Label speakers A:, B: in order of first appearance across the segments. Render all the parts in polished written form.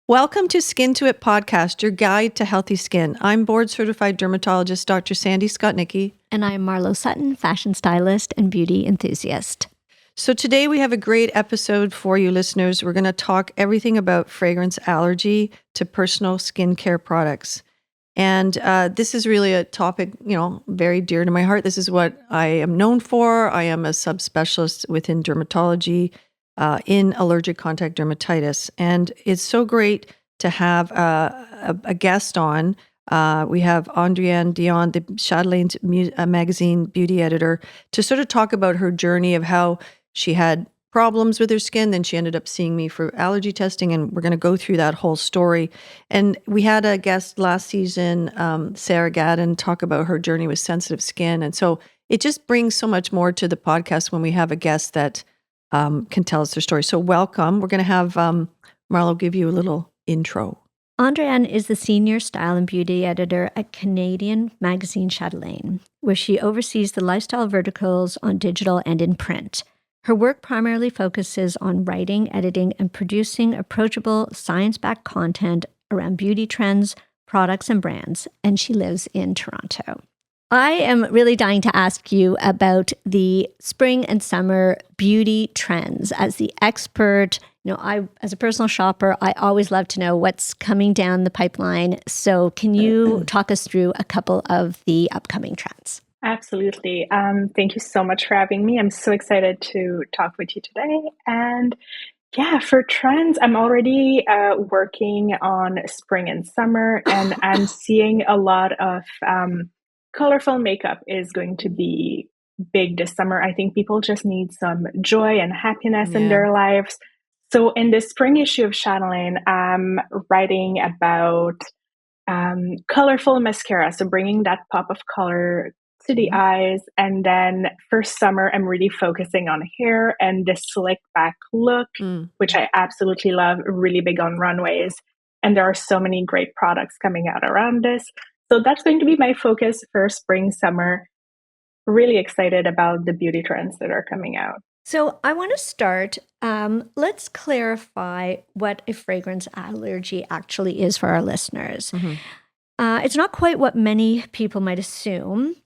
A: Welcome to Skin to It podcast, your guide to healthy skin. I'm board certified dermatologist Dr. Sandy Skotnicki.
B: And I'm Marlo Sutton, fashion stylist and beauty enthusiast.
A: So today we have a great episode for you listeners. We're going to talk everything about fragrance allergy to personal skincare products. And this is really a topic, very dear to my heart. This is what I am known for. I am a subspecialist within dermatology in allergic contact dermatitis. And it's so great to have a guest on. We have Andreanne Dion, the Chatelaine magazine beauty editor, to sort of talk about her journey of how she had problems with her skin. Then she ended up seeing me for allergy testing, and we're going to go through that whole story. And we had a guest last season, Sarah Gadden, talk about her journey with sensitive skin. And so it just brings so much more to the podcast when we have a guest that can tell us their story. So welcome. We're going to have Marlo give you a little intro.
B: Andréanne is the senior style and beauty editor at Canadian magazine Chatelaine, where she oversees the lifestyle verticals on digital and in print. Her work primarily focuses on writing, editing, and producing approachable, science-backed content around beauty trends, products, and brands, and she lives in Toronto. I am really dying to ask you about the spring and summer beauty trends. As the expert, as a personal shopper, I always love to know what's coming down the pipeline. So can you talk us through a couple of the upcoming trends?
C: Absolutely. Thank you so much for having me. I'm so excited to talk with you today. And yeah, for trends, I'm already working on spring and summer, and I'm seeing a lot of colorful makeup is going to be big this summer. I think people just need some joy and happiness in their lives. So in the spring issue of Chatelaine, I'm writing about colorful mascara. So bringing that pop of color to the eyes. And then for summer, I'm really focusing on hair and the slick back look, which I absolutely love, really big on runways. And there are so many great products coming out around this. So that's going to be my focus for spring, summer. Really excited about the beauty trends that are coming out.
B: So I want to start, let's clarify what a fragrance allergy actually is for our listeners. It's not quite what many people might assume.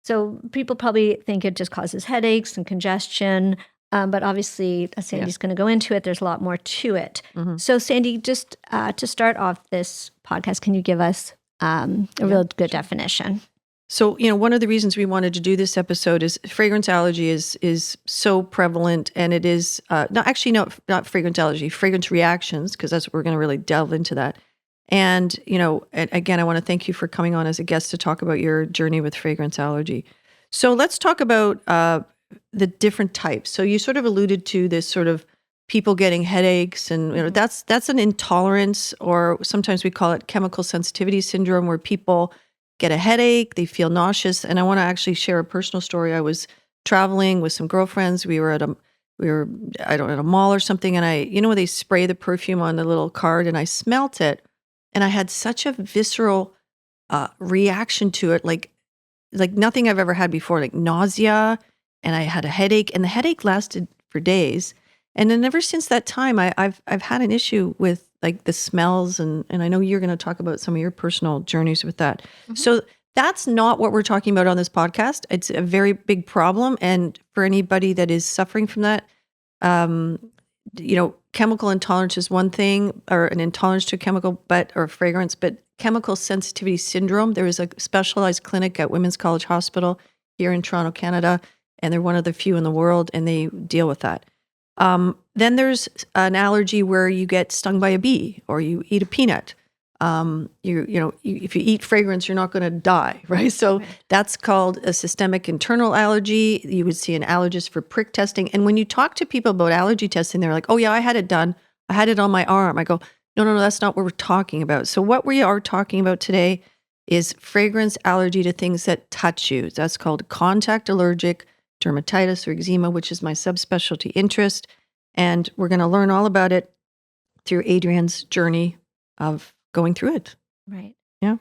B: So people probably think it just causes headaches and congestion, but obviously, as Sandy's going to go into it, there's a lot more to it. So Sandy, just to start off this podcast, can you give us a real good definition?
A: So, one of the reasons we wanted to do this episode is fragrance allergy is so prevalent, and it is not fragrance allergy, fragrance reactions, because that's what we're going to really delve into that. And, again, I want to thank you for coming on as a guest to talk about your journey with fragrance allergy. So let's talk about the different types. So you sort of alluded to this sort of people getting headaches, and that's an intolerance, or sometimes we call it chemical sensitivity syndrome, where people get a headache, they feel nauseous. And I want to actually share a personal story. I was traveling with some girlfriends. We were at a mall or something, and when they spray the perfume on the little card, and I smelt it. And I had such a visceral reaction to it, like nothing I've ever had before, like nausea, and I had a headache, and the headache lasted for days. And then ever since that time, I've had an issue with like the smells, and I know you're going to talk about some of your personal journeys with that. So that's not what we're talking about on this podcast. It's a very big problem, and for anybody that is suffering from that, chemical intolerance is one thing, or an intolerance to a chemical, or fragrance, but chemical sensitivity syndrome. There is a specialized clinic at Women's College Hospital here in Toronto, Canada, and they're one of the few in the world, and they deal with that. Then there's an allergy where you get stung by a bee, or you eat a peanut. If you eat fragrance, you're not going to die, right? So that's called a systemic internal allergy. You would see an allergist for prick testing. And when you talk to people about allergy testing, they're like, oh yeah, I had it done. I had it on my arm. I go, no, that's not what we're talking about. So what we are talking about today is fragrance allergy to things that touch you. That's called contact allergic dermatitis or eczema, which is my subspecialty interest. And we're going to learn all about it through Adrianne's journey of going through it.
B: Right.
A: Yeah.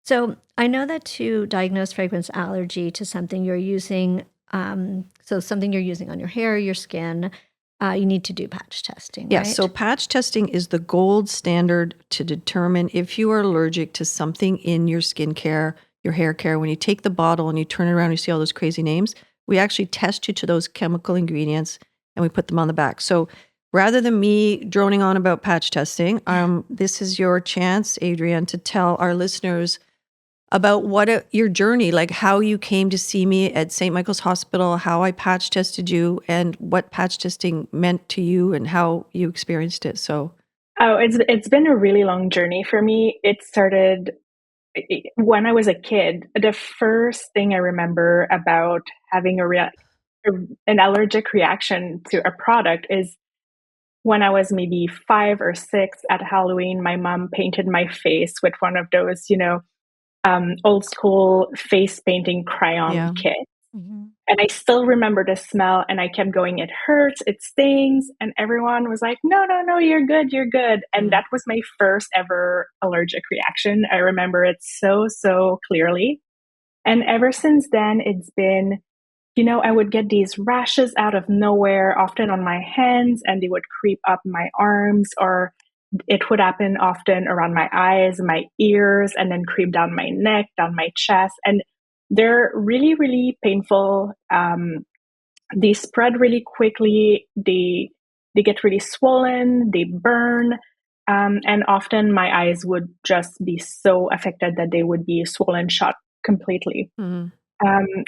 B: So I know that to diagnose fragrance allergy to something you're using, something you're using on your hair, your skin, you need to do patch testing,
A: Yeah,
B: right?
A: so patch testing is the gold standard to determine if you are allergic to something in your skincare, your hair care. When you take the bottle and you turn it around, you see all those crazy names. We actually test you to those chemical ingredients and we put them on the back. So rather than me droning on about patch testing, this is your chance, Andréanne, to tell our listeners about your journey, like how you came to see me at St. Michael's Hospital, how I patch tested you, and what patch testing meant to you and how you experienced it. So,
C: Oh, it's been a really long journey for me. It started when I was a kid. The first thing I remember about having an allergic reaction to a product is when I was maybe 5 or 6 at Halloween. My mom painted my face with one of those, old school face painting crayon
A: yeah.
C: kits.
B: Mhm.
C: And I still remember the smell, and I kept going, it hurts, it stings. And everyone was like, no, no, no, you're good, you're good. And
A: Mm.
C: that was my first ever allergic reaction. I remember it so, so clearly. And ever since then, it's been, I would get these rashes out of nowhere, often on my hands, and they would creep up my arms, or it would happen often around my eyes, my ears, and then creep down my neck, down my chest. And they're really, really painful. They spread really quickly. They get really swollen. They burn. And often my eyes would just be so affected that they would be swollen shut completely.
A: Mm.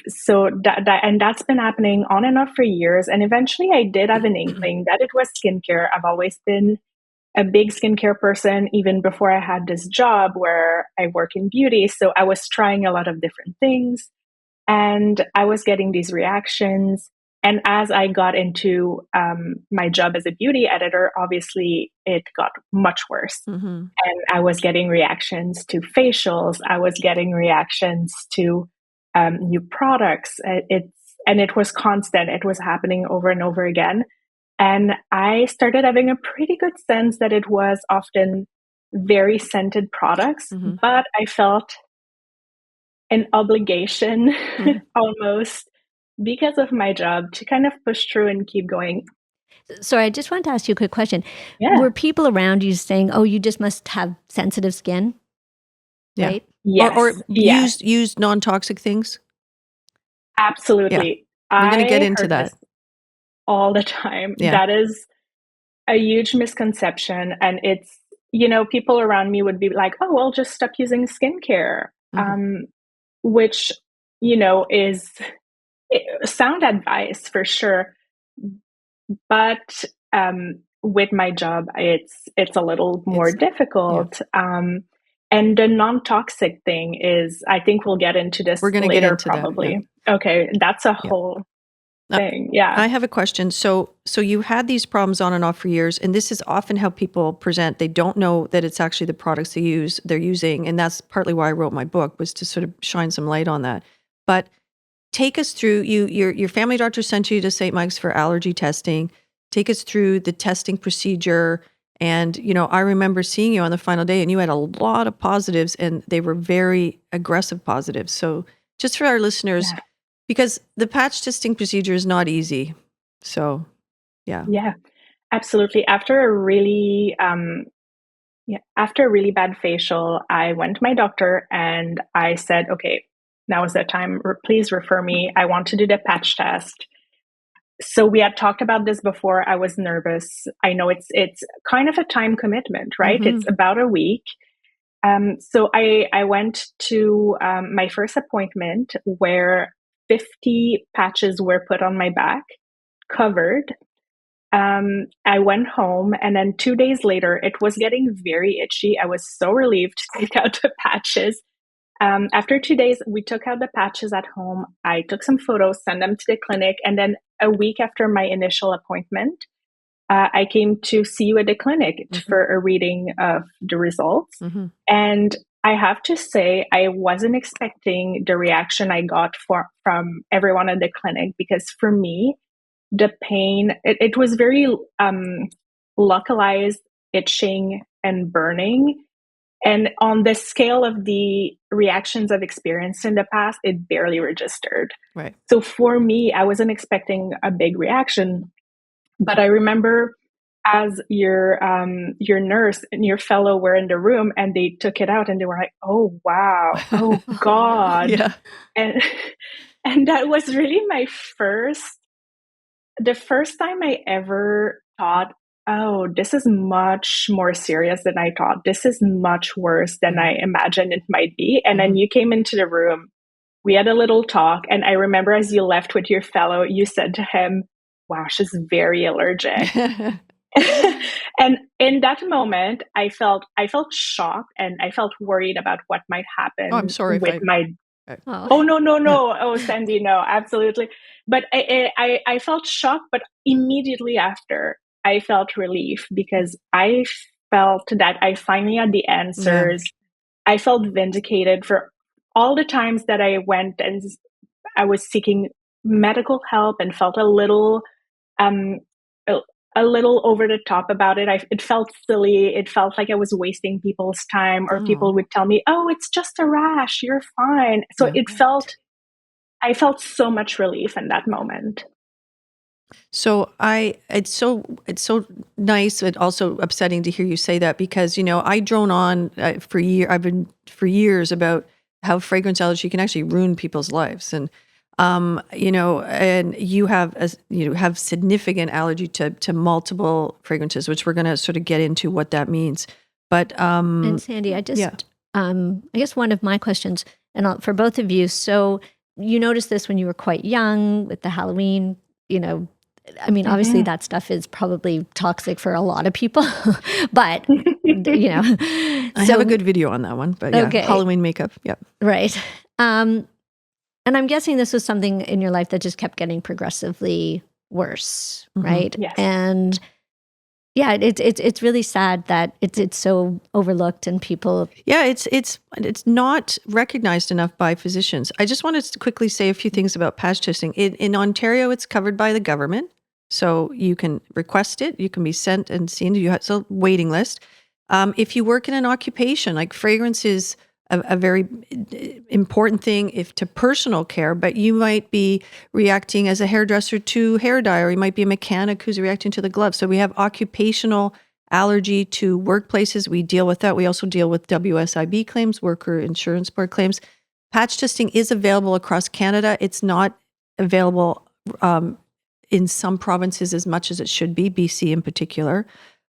C: So and that's been happening on and off for years. And eventually I did have an inkling that it was skincare. I've always been a big skincare person, even before I had this job where I work in beauty. So I was trying a lot of different things and I was getting these reactions. And as I got into my job as a beauty editor, obviously it got much worse.
A: Mm-hmm.
C: And I was getting reactions to facials. I was getting reactions to new products. And it was constant. It was happening over and over again. And I started having a pretty good sense that it was often very scented products,
A: Mm-hmm.
C: but I felt an obligation
A: Mm-hmm.
C: almost because of my job to kind of push through and keep going.
B: So I just want to ask you a quick question.
C: Yeah.
B: Were people around you saying, "Oh, you just must have sensitive skin,"
A: Yeah.
B: right?
A: Or
C: Yes. Yes.
A: use non-toxic things. Yeah.
C: Absolutely.
A: We're going to get
C: I
A: into
C: heard
A: that.
C: this all the time.
A: Yeah.
C: That is a huge misconception. And it's, people around me would be like, oh, well, just stop using skincare,
A: Mm-hmm.
C: which, is sound advice for sure. But with my job, it's a little more
A: Yeah.
C: difficult. And the non-toxic thing is, I think we'll get into this
A: We're going to get
C: later,
A: into that. Yeah.
C: probably. Okay, that's a
A: Yeah.
C: whole thing. Yeah.
A: I have a question. So you had these problems on and off for years, and this is often how people present. They don't know that it's actually the products they're using, and that's partly why I wrote my book, was to sort of shine some light on that. But take us through your family doctor sent you to St. Mike's for allergy testing. Take us through the testing procedure. And, I remember seeing you on the final day and you had a lot of positives and they were very aggressive positives. So just for our listeners,
C: Yeah.
A: because the patch testing procedure is not easy. So, yeah.
C: Yeah, absolutely. After a really bad facial, I went to my doctor and I said, okay, now is the time. Please refer me. I want to do the patch test. So we had talked about this before. I was nervous. I know it's kind of a time commitment, right?
A: Mm-hmm.
C: It's about a week. So I went to my first appointment where 50 patches were put on my back, covered. I went home, and then 2 days later, it was getting very itchy. I was so relieved to take out the patches. After 2 days, we took out the patches at home. I took some photos, sent them to the clinic, and then a week after my initial appointment, I came to see you at the clinic
A: Mm-hmm.
C: for a reading of the results.
A: Mm-hmm.
C: And I have to say, I wasn't expecting the reaction I got from everyone at the clinic, because for me, the pain, it was very localized itching and burning. And on the scale of the reactions I've experienced in the past, it barely registered.
A: Right.
C: So for me, I wasn't expecting a big reaction. But I remember as your nurse and your fellow were in the room and they took it out and they were like, "Oh wow, oh God,"
A: Yeah.
C: and and that was really the first time I ever thought, "Oh, this is much more serious than I thought. This is much worse than I imagined it might be." And then you came into the room. We had a little talk, and I remember as you left with your fellow, you said to him, "Wow, she's very allergic." And in that moment, I felt shocked and I felt worried about what might
A: Oh, I'm
C: happen
A: sorry if
C: with
A: I.
C: my.
B: Oh,
C: Oh, no, no,
A: Yeah.
C: no. Oh, Sandy, no, absolutely. But I felt shocked, but immediately after, I felt relief because I felt that I finally had the
A: Yeah.
C: answers. I felt vindicated for all the times that I went and I was seeking medical help and felt um, a, a little over the top about it. It felt silly. It felt like I was wasting people's time, or people
A: Oh,
C: would tell me, "Oh, it's just a rash. You're fine." So
A: yeah. Right.
C: I felt so much relief in that moment.
A: So it's so nice, but also upsetting to hear you say that because I drone on I've been for years about how fragrance allergy can actually ruin people's lives, and and you have have significant allergy to multiple fragrances, which we're going to sort of get into what that means. But
B: and Sandy,
A: yeah,
B: I guess one of my questions, and for both of you, so you noticed this when you were quite young with the Halloween, I mean, obviously
C: Mhm.
B: that stuff is probably toxic for a lot of people, but, you know,
A: I have a
B: so,
A: good video on that one. But yeah,
B: okay,
A: Halloween makeup. Yep.
B: right. Um, and I'm guessing this was something in your life that just kept getting progressively worse,
A: Hmm.
B: right?
C: Yes.
B: And yeah, it's really sad that it's so overlooked and people.
A: Yeah, it's not recognized enough by physicians. I just wanted to quickly say a few things about patch testing. In Ontario, it's covered by the government, so you can request it. You can be sent and seen. It's a waiting list. If you work in an occupation, like fragrance is a very important thing if to personal care, but you might be reacting as a hairdresser to hair dye, or you might be a mechanic who's reacting to the gloves. So we have occupational allergy to workplaces. We deal with that. We also deal with WSIB claims, Worker Insurance Board claims. Patch testing is available across Canada. It's not available in some provinces as much as it should be, BC in particular.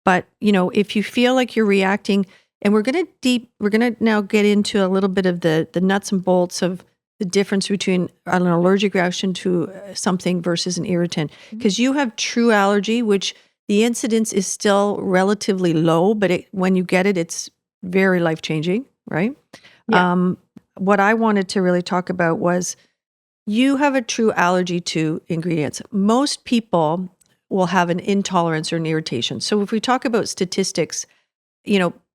A: But, if you feel like you're reacting, and we're going to now get into a little bit of the nuts and bolts of the difference between an allergic reaction to something versus an irritant. Because you have true allergy, which the incidence is still relatively low, but when you get it, it's very life-changing, right?
C: Yeah.
A: Um, what I wanted to really talk about was you have a true allergy to ingredients. Most people will have an intolerance or an irritation. So if we talk about statistics,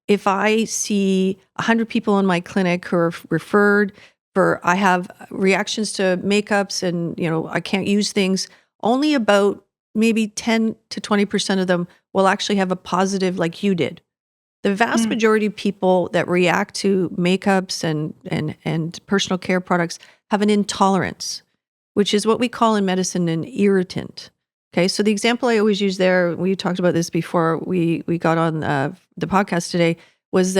A: if I see 100 people in my clinic who are referred for, I have reactions to makeups and, I can't use things, only about maybe 10 to 20% of them will actually have a positive like you did. The vast
C: Mm.
A: majority of people that react to makeups and personal care products have an intolerance, which is what we call in medicine an irritant. Okay, so the example I always use there, we talked about this before we got on the podcast today, was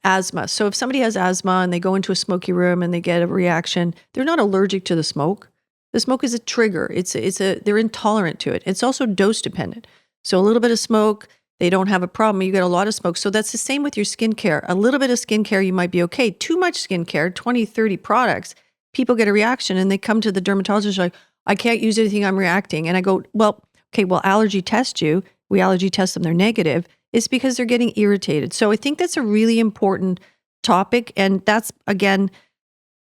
A: asthma. So if somebody has asthma and they go into a smoky room and they get a reaction, they're not allergic to the smoke. The smoke is a trigger. They're intolerant to it. It's also dose dependent. So a little bit of smoke, they don't have a problem. You get a lot of smoke. So that's the same with your skincare. A little bit of skincare, you might be okay. Too much skincare, 20, 30 products, people get a reaction and they come to the dermatologist like, I can't use anything, I'm reacting. And I go, well, okay, we'll allergy test you. We allergy test them, they're negative. It's because they're getting irritated. So I think that's a really important topic. And that's, again,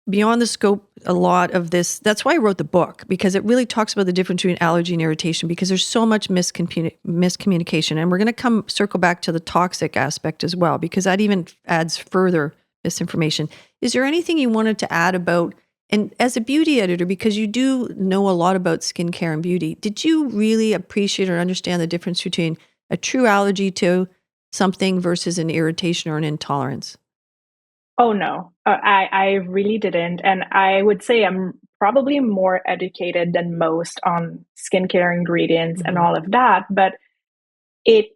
A: beyond the scope a lot of this. That's why I wrote the book, because it really talks about the difference between allergy and irritation, because there's so much miscommunication. And we're going to circle back to the toxic aspect as well, because that even adds further misinformation. Is there anything you wanted to add about, and as a beauty editor, because you do know a lot about skincare and beauty, did you really appreciate or understand the difference between a true allergy to something versus an irritation or an intolerance?
C: Oh no, I really didn't, and I would say I'm probably more educated than most on skincare ingredients and
A: Mhm.
C: all of that. But it,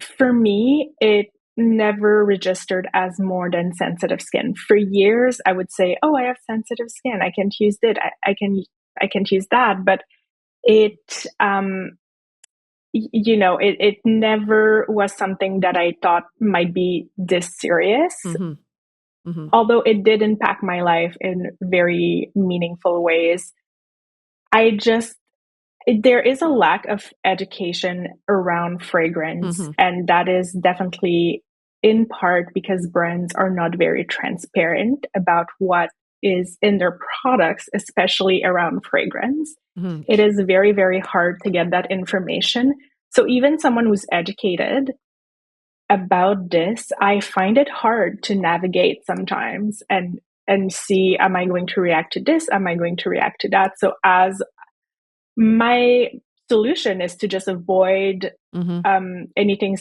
C: for me, it never registered as more than sensitive skin. For years, I would say, "Oh, I have sensitive skin. I can't use it. I can't use that." But it, it never was something that I thought might be this serious.
A: Mhm. Mhm.
C: Although it did impact my life in very meaningful ways. I just There is a lack of education around fragrance,
A: Mhm.
C: and that is definitely in part because brands are not very transparent about what is in their products, especially around fragrance.
A: Mhm.
C: It is very, very hard to get that information. So even someone who's educated about this, I find it hard to navigate sometimes and see, am I going to react to this? Am I going to react to that? So as my solution is to just avoid
A: Mhm.
C: anything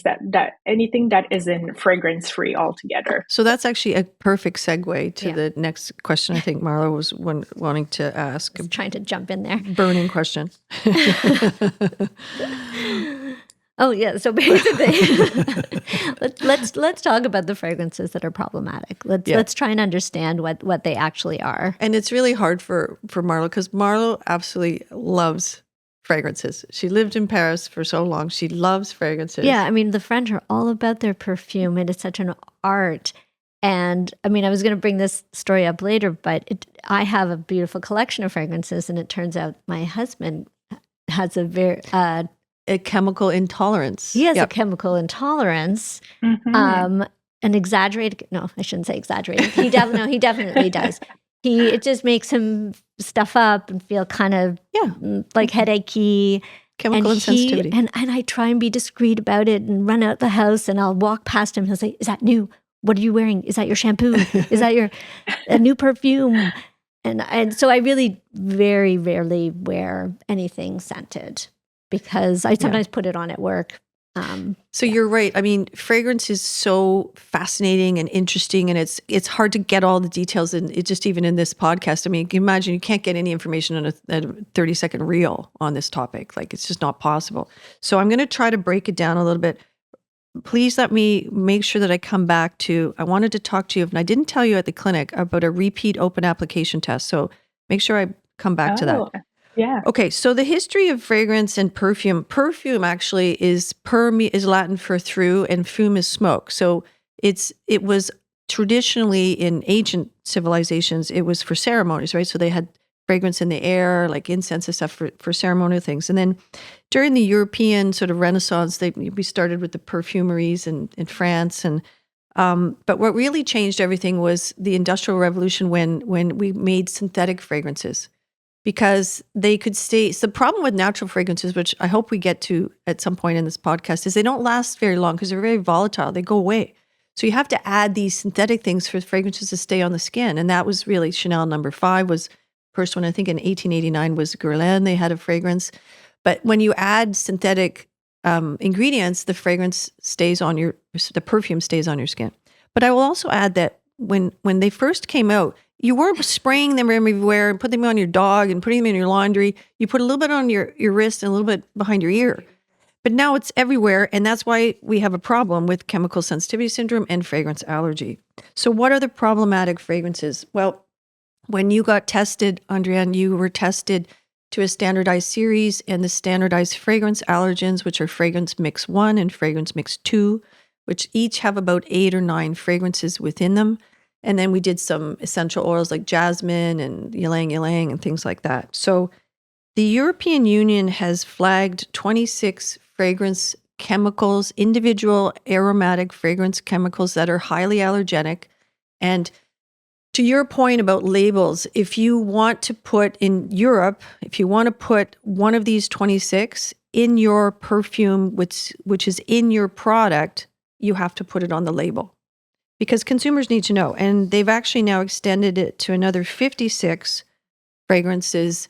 C: that isn't fragrance free altogether.
A: So that's actually a perfect segue to
B: Yeah.
A: the next question I think Marlo was wanting to ask.
B: Just trying to jump in there.
A: Burning question.
B: Oh yeah. So basically, let's talk about the fragrances that are problematic. Let's try and understand what they actually are.
A: And it's really hard for Marlo because Marlo absolutely loves fragrances. She lived in Paris for so long. She loves fragrances.
B: Yeah, I mean the French are all about their perfume, and it's such an art. And I mean, I was going to bring this story up later, but I have a beautiful collection of fragrances, and it turns out my husband has
A: A chemical intolerance.
B: he has a
A: Yep.
B: chemical intolerance.
C: Mhm.
B: An exaggerated, no, I shouldn't say exaggerated. He definitely does. It just makes him stuff up and feel kind of like headachy.
A: Chemical insensitivity.
B: And I try and be discreet about it and run out the house, and I'll walk past him. He'll say, "Is that new? What are you wearing? Is that your shampoo? Is that a new perfume?" And so I really very rarely wear anything scented because I sometimes put it on at work.
A: So you're right. I mean, fragrance is so fascinating and interesting, and it's hard to get all the details in it. Just even in this podcast, I mean, you can imagine you can't get any information on a 30-second reel on this topic. Like it's just not possible. So I'm going to try to break it down a little bit. Please let me make sure that I come back to. I wanted to talk to you, and I didn't tell you at the clinic about a repeat open application test. So make sure I come back to that.
C: Oh, yeah.
A: Okay, so the history of fragrance and perfume. Perfume actually is is Latin for through, and fume is smoke. So it was traditionally in ancient civilizations, it was for ceremonies, right? So they had fragrance in the air, like incense and stuff for ceremonial things. And then during the European sort of Renaissance, we started with the perfumeries in France, and but what really changed everything was the Industrial Revolution when we made synthetic fragrances because they could stay. So the problem with natural fragrances, which I hope we get to at some point in this podcast, is they don't last very long because they're very volatile. They go away. So you have to add these synthetic things for fragrances to stay on the skin. And that was really Chanel No. 5 was first one. I think in 1889 was Guerlain. They had a fragrance. But when you add synthetic ingredients, the the perfume stays on your skin. But I will also add that when they first came out, you weren't spraying them everywhere and putting them on your dog and putting them in your laundry. You put a little bit on your wrist and a little bit behind your ear. But now it's everywhere, and that's why we have a problem with chemical sensitivity syndrome and fragrance allergy. So what are the problematic fragrances? Well, when you got tested, Andréanne, you were tested to a standardized series, and the standardized fragrance allergens, which are fragrance mix 1 and fragrance mix 2, which each have about 8 or 9 fragrances within them. And then we did some essential oils like jasmine and ylang ylang and things like that. So the European Union has flagged 26 fragrance chemicals, individual aromatic fragrance chemicals that are highly allergenic. And to your point about labels, if you want to put in Europe, if you want to put one of these 26 in your perfume, which is in your product, you have to put it on the label because consumers need to know. And they've actually now extended it to another 56 fragrances,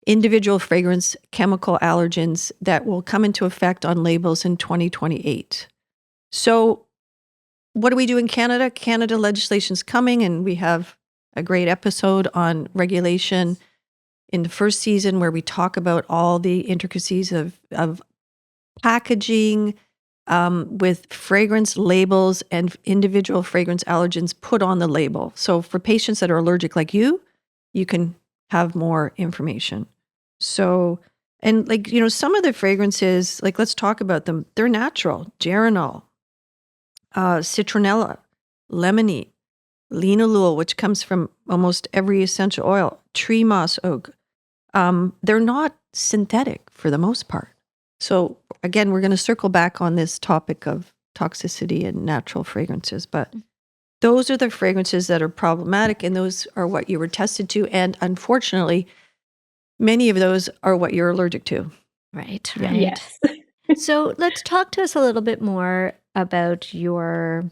A: individual fragrance chemical allergens that will come into effect on labels in 2028. So what do we do in Canada? Canada legislation's coming, and we have a great episode on regulation in the first season where we talk about all the intricacies of packaging with fragrance labels and individual fragrance allergens put on the label. So for patients that are allergic like you can have more information. So, and like, some of the fragrances, like let's talk about them. They're natural. Geranol, citronella, lemony, linalool, which comes from almost every essential oil, tree moss oak. They're not synthetic for the most part. So again, we're going to circle back on this topic of toxicity and natural fragrances, but those are the fragrances that are problematic, and those are what you were tested to. And unfortunately, many of those are what you're allergic to.
B: Right.
C: Yes.
B: So let's talk to us a little bit more about your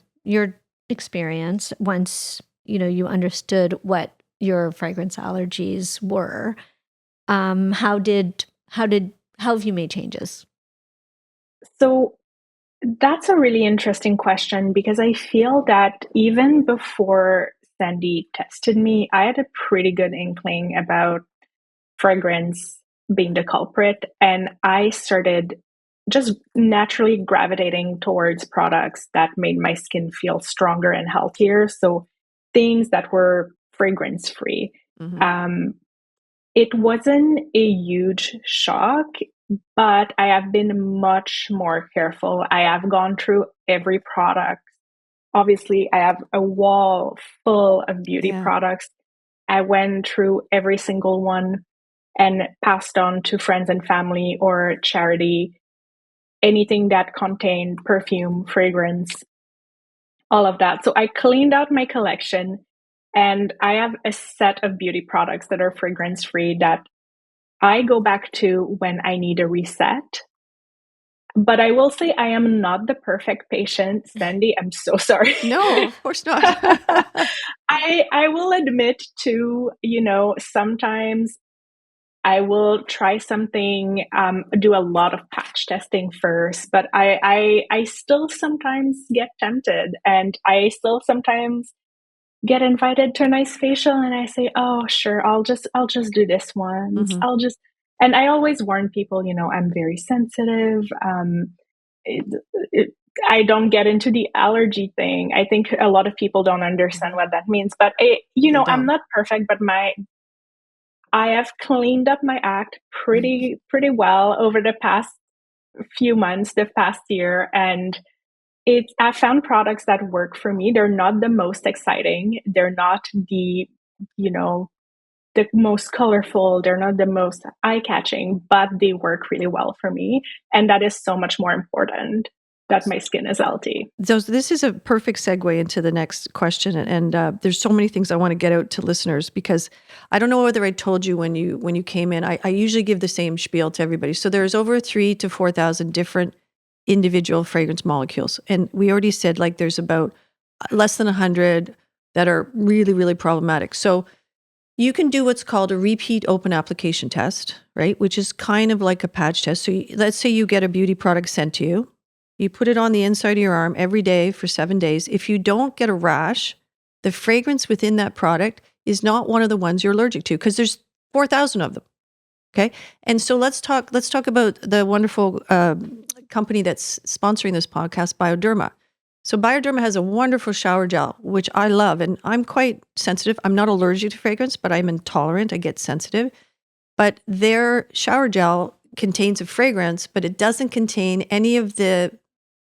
B: experience once you understood what your fragrance allergies were. How have you made changes?
C: So that's a really interesting question, because I feel that even before Sandy tested me, I had a pretty good inkling about fragrance being the culprit. And I started just naturally gravitating towards products that made my skin feel stronger and healthier. So things that were fragrance free.
A: Mm-hmm.
C: It wasn't a huge shock, but I have been much more careful. I have gone through every product. Obviously, I have a wall full of beauty products. I went through every single one and passed on to friends and family or charity anything that contained perfume, fragrance, all of that. So I cleaned out my collection, and I have a set of beauty products that are fragrance free that I go back to when I need a reset. But I will say I am not the perfect patient, Sandy. I'm so sorry.
A: No, of course not.
C: I will admit to, sometimes I will try something, do a lot of patch testing first, but I still sometimes get tempted, and I still sometimes get invited to a nice facial, and I say, "Oh, sure, I'll just do this once.
A: Mm-hmm.
C: And I always warn people, I'm very sensitive. It, it, I don't get into the allergy thing. I think a lot of people don't understand what that means, but I'm not perfect, but I have cleaned up my act pretty well over the past few months, the past year, and I found products that work for me. They're not the most exciting. They're not you know, the most colorful. They're not the most eye-catching, but they work really well for me. And that is so much more important, that my skin is healthy.
A: So this is a perfect segue into the next question, and there's so many things I want to get out to listeners, because I don't know whether I told you when you came in. I usually give the same spiel to everybody. So there's over 3,000 to 4,000 different individual fragrance molecules, and we already said like there's about less than 100 that are really, really problematic. So you can do what's called a repeat open application test, right? Which is kind of like a patch test. So let's say you get a beauty product sent to you. You put it on the inside of your arm every day for 7 days. If you don't get a rash, the fragrance within that product is not one of the ones you're allergic to, because there's 4,000 of them. Okay. And so let's talk about the wonderful company that's sponsoring this podcast, Bioderma. So Bioderma has a wonderful shower gel, which I love, and I'm quite sensitive. I'm not allergic to fragrance, but I'm intolerant. I get sensitive. But their shower gel contains a fragrance, but it doesn't contain any of the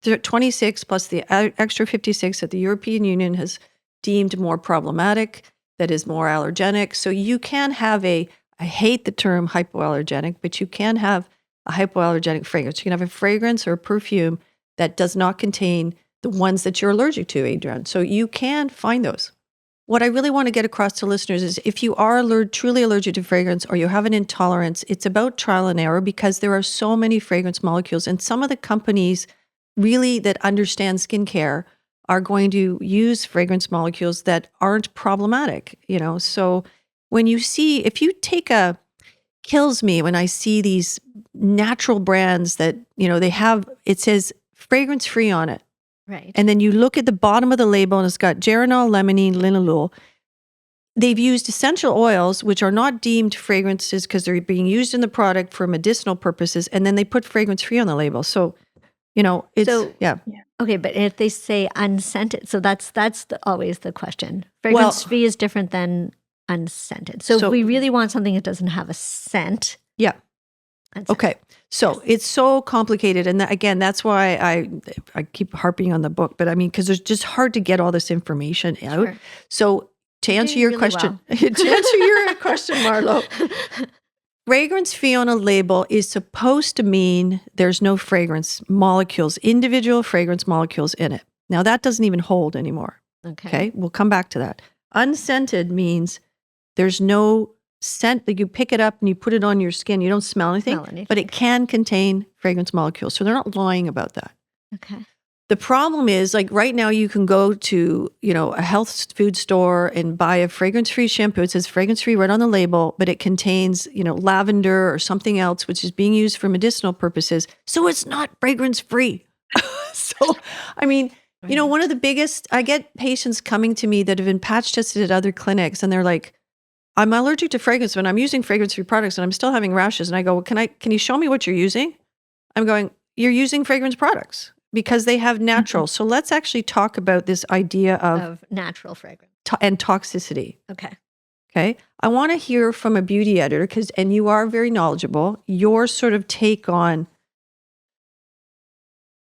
A: 26 plus the extra 56 that the European Union has deemed more problematic, that is more allergenic. So you can have I hate the term hypoallergenic, but you can have a hypoallergenic fragrance. You can have a fragrance or a perfume that does not contain the ones that you're allergic to, Andreanne. So you can find those. What I really want to get across to listeners is if you are truly allergic to fragrance, or you have an intolerance, it's about trial and error, because there are so many fragrance molecules, and some of the companies really that understand skincare are going to use fragrance molecules that aren't problematic, So when if you take kills me when I see these natural brands that, it says fragrance free on it.
B: Right.
A: And then you look at the bottom of the label and it's got geranol, limonene, linalool. they've used essential oils, which are not deemed fragrances because they're being used in the product for medicinal purposes, and then they put fragrance free on the label. So, it's yeah.
B: Okay, but if they say unscented, so that's always the question. Fragrance free is different than unscented. So if we really want something that doesn't have a scent.
A: Yeah. Okay. So it's so complicated. And again, that's why I keep harping on the book, but I mean, because it's just hard to get all this information out. Sure. So to answer your question, Marlo, fragrance free on a label is supposed to mean there's no fragrance molecules, individual fragrance molecules in it. Now that doesn't even hold anymore. Okay. We'll come back to that. Unscented means there's no scent, that you pick it up and you put it on your skin. You don't smell anything, but it can contain fragrance molecules. So they're not lying about that.
B: Okay.
A: The problem is, like right now you can go to, a health food store and buy a fragrance-free shampoo. It says fragrance-free right on the label, but it contains, lavender or something else, which is being used for medicinal purposes. So it's not fragrance-free. So, I mean, one of the biggest, I get patients coming to me that have been patch tested at other clinics and they're like, I'm allergic to fragrance, but I'm using fragrance-free products and I'm still having rashes. And I go, well, can you show me what you're using? I'm going, you're using fragrance products because they have natural. So let's actually talk about this idea of
B: natural fragrance
A: and toxicity.
B: Okay.
A: I want to hear from a beauty editor and you are very knowledgeable, your sort of take on,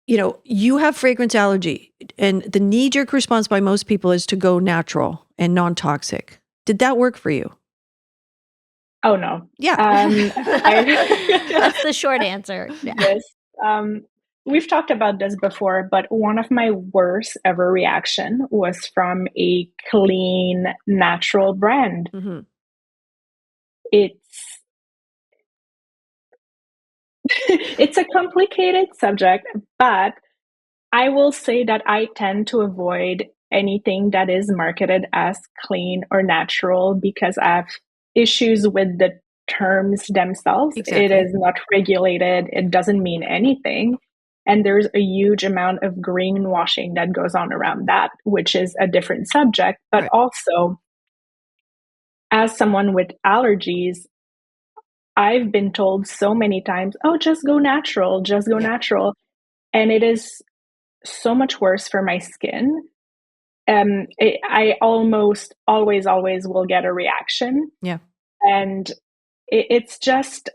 A: you have fragrance allergy and the knee-jerk response by most people is to go natural and non-toxic. Did that work for you?
C: Oh, no.
A: Yeah.
B: That's the short answer. Yeah.
C: Yes. We've talked about this before, but one of my worst ever reaction was from a clean, natural brand.
A: Mm-hmm.
C: It's a complicated subject, but I will say that I tend to avoid anything that is marketed as clean or natural because I have issues with the terms themselves.
A: Exactly.
C: It is not regulated. It doesn't mean anything. And there's a huge amount of greenwashing that goes on around that, which is a different subject. But
A: Right.
C: Also, as someone with allergies, I've been told so many times, oh, just go natural, just go natural. And it is so much worse for my skin. I almost always will get a reaction.
A: Yeah.
C: And it's just,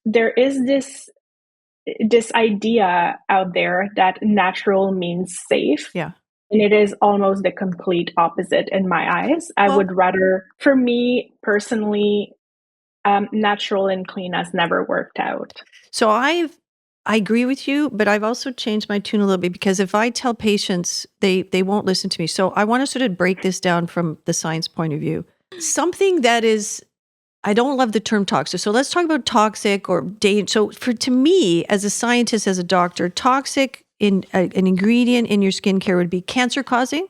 C: there is this idea out there that natural means safe.
A: Yeah.
C: And it is almost the complete opposite in my eyes. I would rather, for me personally, natural and clean has never worked out.
A: So I agree with you, but I've also changed my tune a little bit because if I tell patients, they won't listen to me. So I want to sort of break this down from the science point of view. Something that is, I don't love the term toxic. So let's talk about toxic or dangerous. So to me, as a scientist, as a doctor, toxic in an ingredient in your skincare would be cancer causing,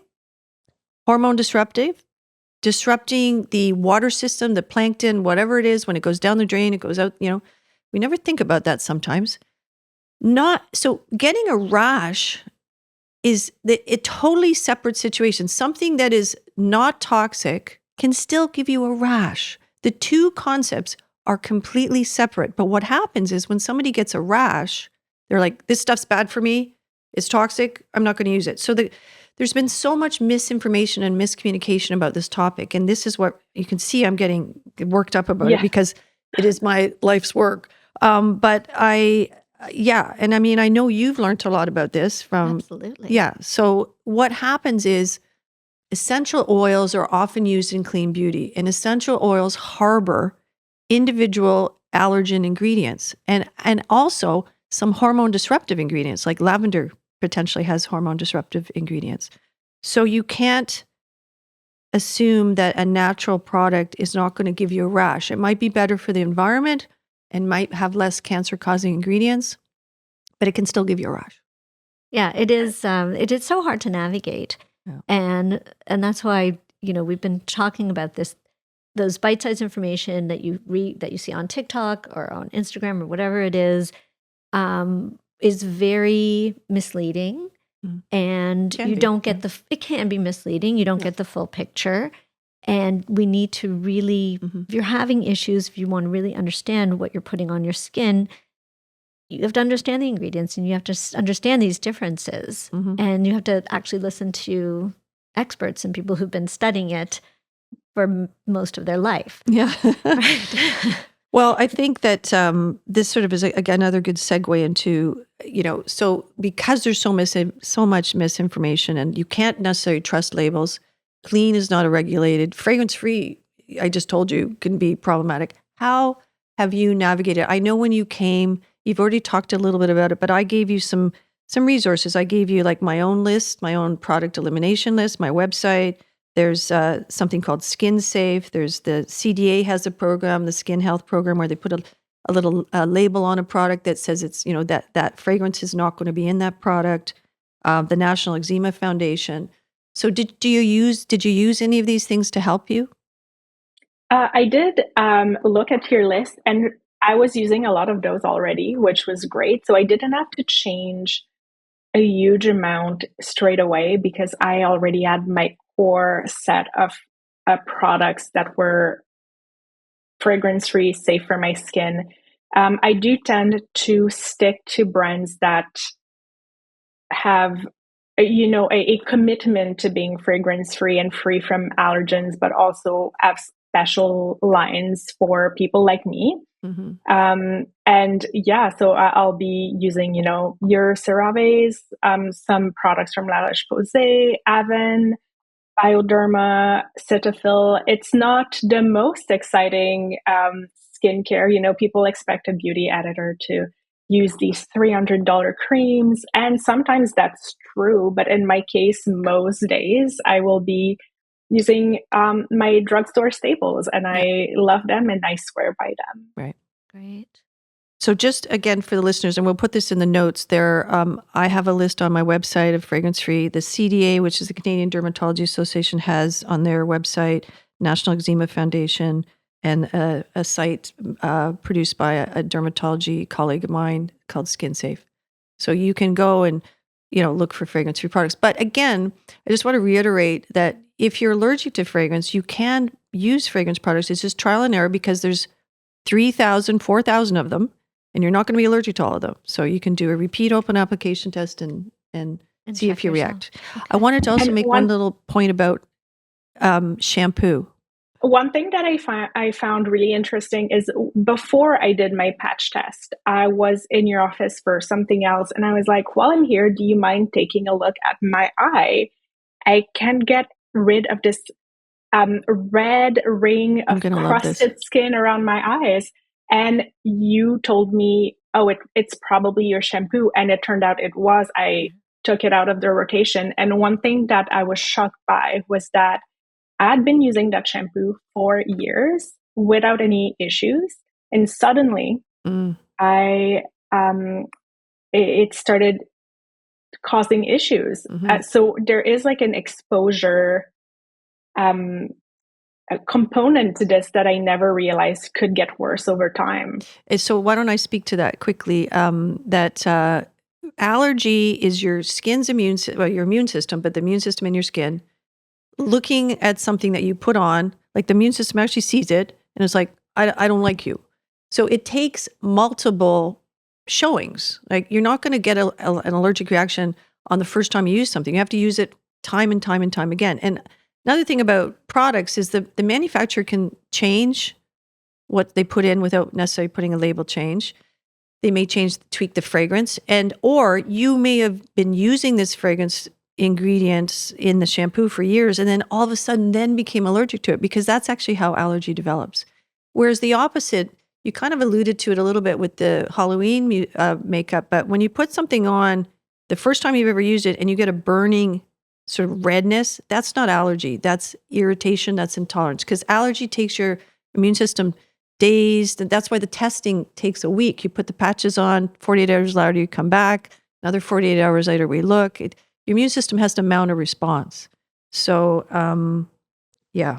A: hormone disrupting the water system, the plankton, whatever it is, when it goes down the drain, it goes out, we never think about that sometimes. So getting a rash is a totally separate situation. Something that is not toxic can still give you a rash. The two concepts are completely separate. But what happens is when somebody gets a rash, they're like, this stuff's bad for me. It's toxic. I'm not going to use it. So there's been so much misinformation and miscommunication about this topic. And this is what you can see I'm getting worked up about it because it is my life's work. But and I mean, I know you've learned a lot about this from...
B: Absolutely.
A: Yeah. So what happens is essential oils are often used in clean beauty, and essential oils harbor individual allergen ingredients and also some hormone disruptive ingredients, like lavender potentially has hormone disruptive ingredients. So you can't assume that a natural product is not going to give you a rash. It might be better for the environment and might have less cancer-causing ingredients, but it can still give you a rash.
B: Yeah, it is. It is so hard to navigate, and that's why we've been talking about those bite-sized information that you read, that you see on TikTok or on Instagram or whatever it is very misleading, and you don't get it can be misleading. You don't get the full picture. And we need to really, if you're having issues, if you want to really understand what you're putting on your skin, you have to understand the ingredients and you have to understand these differences. And you have to actually listen to experts and people who've been studying it for most of their life.
A: Yeah.
B: Right.
A: Well, I think that this sort of is, again, another good segue into, so because there's so much misinformation and you can't necessarily trust labels, clean is not a regulated, fragrance-free, I just told you, can be problematic. How have you navigated? I know when you came, you've already talked a little bit about it, but I gave you some resources. I gave you like my own list, my own product elimination list, my website. There's something called Skin Safe. There's the CDA has a program, the Skin Health Program, where they put a little label on a product that says it's, that fragrance is not going to be in that product. The National Eczema Foundation. So did you use any of these things to help you?
C: I did look at your list, and I was using a lot of those already, which was great. So I didn't have to change a huge amount straight away because I already had my core set of products that were fragrance free, safe for my skin. I do tend to stick to brands that have a commitment to being fragrance free and free from allergens, but also have special lines for people like me. And yeah, so I'll be using, your CeraVes, some products from La Roche-Posay, Avon, Bioderma, Cetaphil. It's not the most exciting skincare. People expect a beauty editor to use these $300 creams, and sometimes that's true. But in my case, most days I will be using my drugstore staples, and I love them and I swear by them.
A: Right.
B: Great.
A: So just again for the listeners, and we'll put this in the notes there, I have a list on my website of fragrance-free. The CDA, which is the Canadian Dermatology Association, has on their website, National Eczema Foundation, and a site produced by a dermatology colleague of mine called Skin Safe. So you can go and, look for fragrance-free products. But again, I just want to reiterate that if you're allergic to fragrance, you can use fragrance products. It's just trial and error because there's 3,000, 4,000 of them, and you're not going to be allergic to all of them. So you can do a repeat open application test and see if you react. Okay. I wanted to also make one little point about shampoo.
C: One thing that I found really interesting is before I did my patch test, I was in your office for something else, and I was like, while I'm here, do you mind taking a look at my eye? I can get rid of this red ring of crusted skin around my eyes. And you told me, oh, it's probably your shampoo. And it turned out it was. I took it out of the rotation. And one thing that I was shocked by was that I had been using that shampoo for years without any issues. And suddenly it started causing issues. So there is like an exposure a component to this that I never realized could get worse over time.
A: So why don't I speak to that quickly? That allergy is your skin's your immune system, but the immune system in your skin looking at something that you put on, like the immune system actually sees it and it's like, I don't like you. So it takes multiple showings. Like you're not going to get an allergic reaction on the first time you use something. You have to use it time and time and time again. And another thing about products is the manufacturer can change what they put in without necessarily putting a label change. They may tweak the fragrance, or you may have been using this fragrance ingredients in the shampoo for years, and then all of a sudden then became allergic to it, because that's actually how allergy develops. Whereas the opposite, you kind of alluded to it a little bit with the Halloween makeup, but when you put something on the first time you've ever used it and you get a burning sort of redness, that's not allergy. That's irritation. That's intolerance. Because allergy takes your immune system days. That's why the testing takes a week. You put the patches on, 48 hours later, you come back. Another 48 hours later, we look. Your immune system has to mount a response. So, I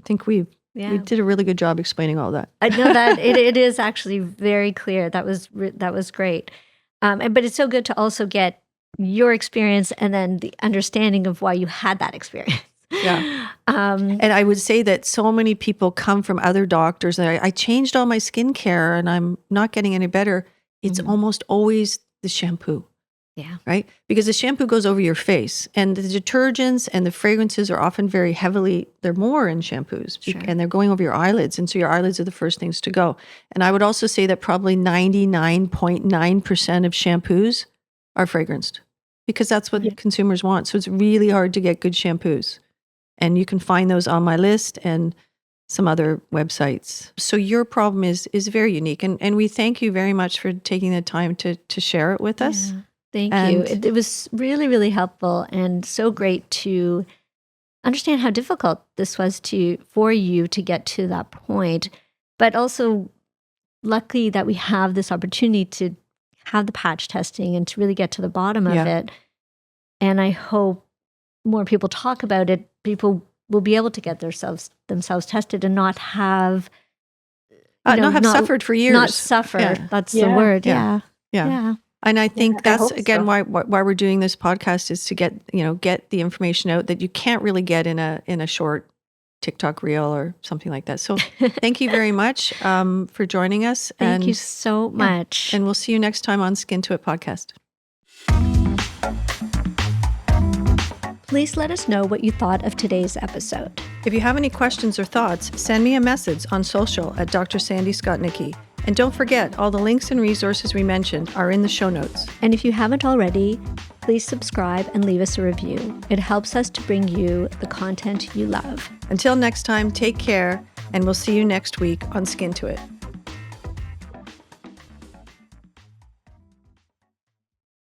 A: think we did a really good job explaining all that.
B: I know that it is actually very clear. That was great. But it's so good to also get your experience and then the understanding of why you had that experience.
A: Yeah. And I would say that so many people come from other doctors and I changed all my skincare and I'm not getting any better. It's almost always the shampoo.
B: Yeah.
A: Right? Because the shampoo goes over your face and the detergents and the fragrances are often very heavily, they're more in shampoos and they're going over your eyelids. And so your eyelids are the first things to go. And I would also say that probably 99.9% of shampoos are fragranced because that's what consumers want. So it's really hard to get good shampoos. And you can find those on my list and some other websites. So your problem is very unique. And we thank you very much for taking the time to share it with us.
B: Thank you. It was really, really helpful and so great to understand how difficult this was for you to get to that point, but also lucky that we have this opportunity to have the patch testing and to really get to the bottom of it. And I hope more people talk about it. People will be able to get themselves tested and not have
A: not suffered for years.
B: Not suffer. Yeah. That's the word. Yeah.
A: And I think that's again why we're doing this podcast is to get the information out that you can't really get in a short TikTok reel or something like that. So thank you very much for joining us.
B: Thank you so much.
A: And we'll see you next time on Skin to It podcast.
B: Please let us know what you thought of today's episode.
A: If you have any questions or thoughts, send me a message on social at Dr. Sandy Skotnicki. And don't forget, all the links and resources we mentioned are in the show notes.
B: And if you haven't already, please subscribe and leave us a review. It helps us to bring you the content you love.
A: Until next time, take care, and we'll see you next week on Skin to It.